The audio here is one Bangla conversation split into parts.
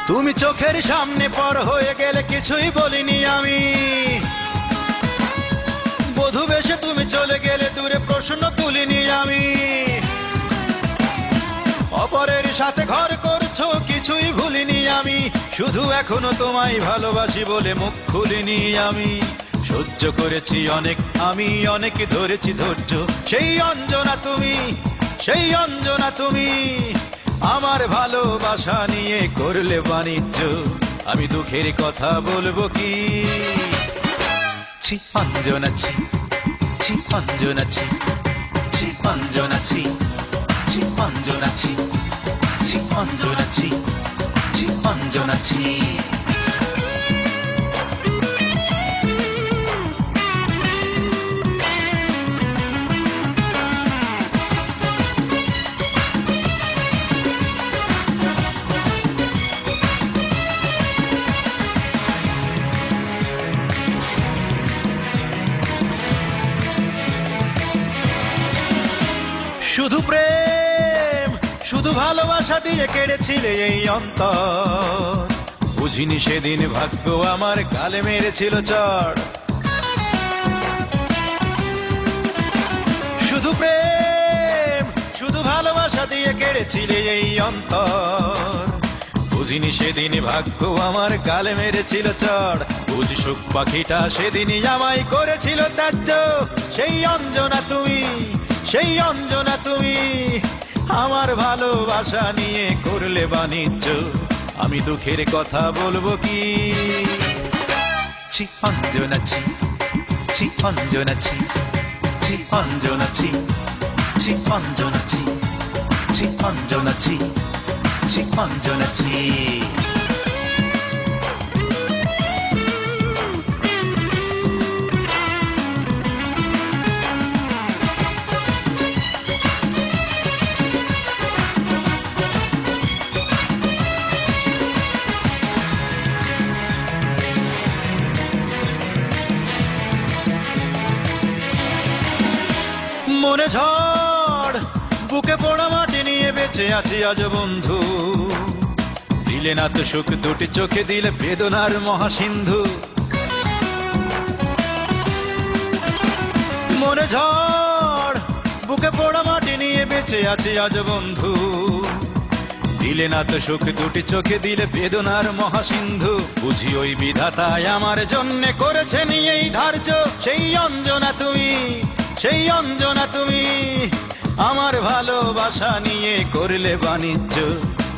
তুমি চোখের সামনে পর হয়ে গেলে কিছুই বলিনি আমি, বধূ বেশে তুমি চলে গেলে দূরে প্রশ্ন তুলিনি আমি। অপরের সাথে ঘর করছো কিছুই ভুলিনি আমি, শুধু এখনো তোমায় ভালোবাসি বলে মুখ খুলিনি আমি। সহ্য করেছি অনেক আমি, অনেক ধরেছি ধৈর্য, সেই অঞ্জনা তুমি, সেই অঞ্জনা তুমি। আমার ভালোবাসা নিয়ে করলে বাণিজ্য, আমি দুঃখের কথা বলবো কি? ছি অঞ্জনা ছি, ছি অঞ্জনা ছি, ছি অঞ্জনা ছি, ছি অঞ্জনা ছি, ছি অঞ্জনা ছি, ছি অঞ্জনা ছি। শুধু প্রেম শুধু ভালোবাসা দিয়ে কেড়েছিলে এই অন্তর, বুঝিনি সেদিন ভাগ্য আমার গালে মেরেছিল চড়। শুধু প্রেম শুধু ভালোবাসা দিয়ে কেড়েছিলে এই অন্তর, বুঝিনি সেদিন ভাগ্য আমার গালে মেরেছিল চড়। বুঝ সুখ পাখিটা সেদিনই আমায় করেছিল ত্যায্য, সেই অঞ্জনা তুমি, সেই অঞ্জনা তুমি। আমার ভালোবাসা নিয়ে করলে বাণিজ্য, আমি দুঃখের কথা বলবো কি? ছি অঞ্জনা ছি, ছি অঞ্জনা ছি, ছি অঞ্জনা ছি, ছি অঞ্জনা ছি, ছি অঞ্জনা ছি, ছি অঞ্জনা ছি। মনে ঝড় বুকে পড়া মাটি নিয়ে বেঁচে আছি আজ বন্ধু, দিলে না তো সুখ দুটি চোখে দিলে বেদনার মহাসিন্ধু। মনে ঝড় বুকে পড়া মাটি নিয়ে বেঁচে আছি আজ বন্ধু, দিলে না তো সুখ দুটি চোখে দিলে বেদনার মহাসিন্ধু। বুঝি ওই বিধাতায় আমার জন্যে করেছেন এই ধার্য, সেই অঞ্জনা তুমি, সেই অঞ্জনা তুমি। আমার ভালোবাসা নিয়ে করলে বাণিজ্য,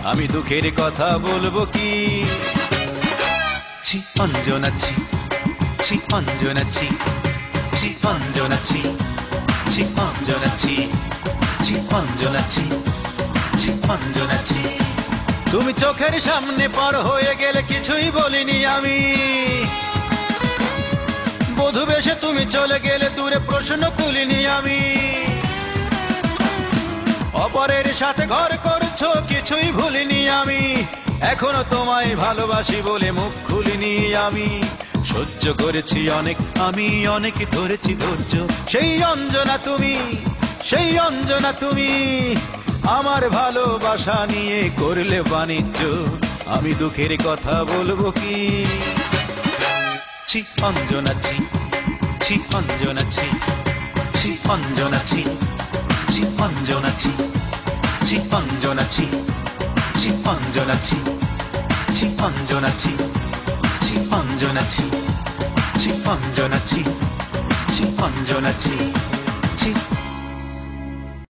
আমি দুঃখের কথা বলবো কি? ছি অঞ্জনা ছি, ছি অঞ্জনা ছি, ছি অঞ্জনা ছি, ছি অঞ্জনা ছি, ছি অঞ্জনা ছি, ছি অঞ্জনা ছি। তুমি চোখের সামনে পার হয়ে গেলে কিছুই বলিনি আমি, বধূ বেশে তুমি চলে গেলে দূরে প্রশ্ন তুলিনি আমি। অপরের সাথে ঘর করছো কিছুই ভুলিনি আমি, এখনো তোমায় ভালোবাসি বলে মুখ খুলিনি আমি। সহ্য করেছি অনেক আমি, অনেক ধরেছি ধৈর্য, সেই অঞ্জনা তুমি, সেই অঞ্জনা তুমি। আমার ভালোবাসা নিয়ে করলে বাণিজ্য, আমি দুঃখের কথা বলবো কি? ছি অঞ্জনা ছি, ছি অঞ্জনা ছি, ছি অঞ্জনা ছি, ছি অঞ্জনা ছি, ছি অঞ্জনা ছি, ছি অঞ্জনা ছি, ছি অঞ্জনা ছি, ছি অঞ্জনা ছি, ছি অঞ্জনা ছি, ছি অঞ্জনা ছি, ছি।